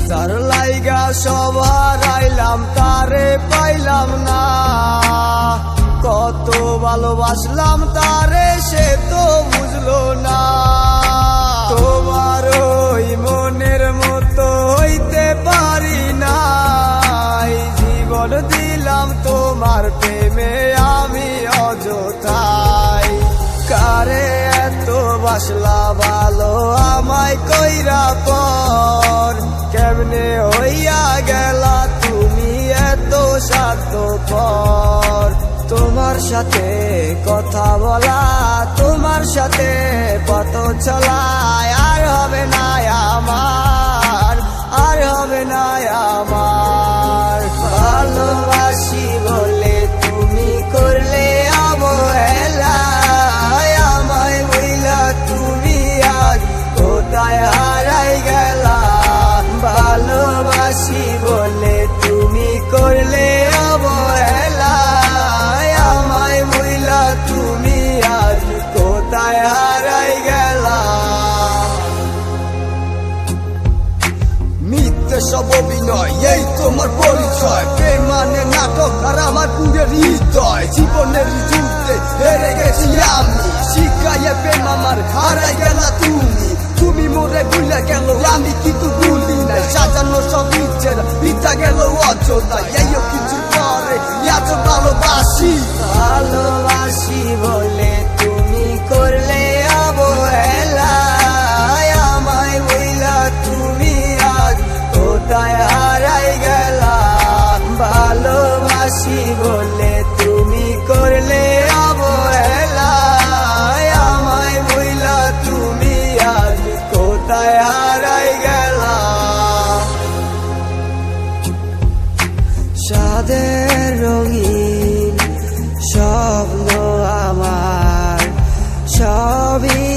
যার লাইগা সব হারাইলাম তারে পাইলাম না, কত ভালোবাসলাম তারে সে তো বুঝলো না। তোমার ওই মনের মতো হইতে পারি নাই, জীবন দিলাম তোমার প্রেমে আমি অযথাই। কারে এত বাসলা ভালো আমায় কইরা পর, কেমনে হইয়া গেলা তুমি এত স্বার্থপর। তোমার সাথে কথা বলা, তোমার সাথে পথ চলা আর হবে না আমার, আর হবে না আমার। ভালোবাসি বলে তুমি করলে অবহেলা, আমায় বইলা তুমি আজ কোথায় হারাই গেলা। ভালোবাসি বলে তুমি করলে অবহেলা, আমায় বইলা তুমি আজ কোথায় হারাই গেলা। মিথ্যে সব অভিনয় এই তোমার পরিচয়, প্রেম মানে নাটক আর আমার পুরের হৃদয়। জীবনের যুদ্ধে হেরে গেছি আমি, শিখাইয়া প্রেম আমার হারাই গেলা তুমি। তুমি মোরে ভুলে গেল আমি কিন্তু ভুলি নাই, সাজানো সব ইচ্ছের পিতা গেল অযোধ্যা। এইও কিছু পরে এত ভালোবাসি, ভালোবাসি বলে তুমি করলে অবহেলা, আমায় বইলা তুমি আজ কোথায় হারাই গেলা। ভালোবাসি বলে তুমি করলে অবহেলা, আমায় বইলা তুমি আজ কোথায় হারাই গেলা। সাদের রঙিন স্বপ্ন আমার সবই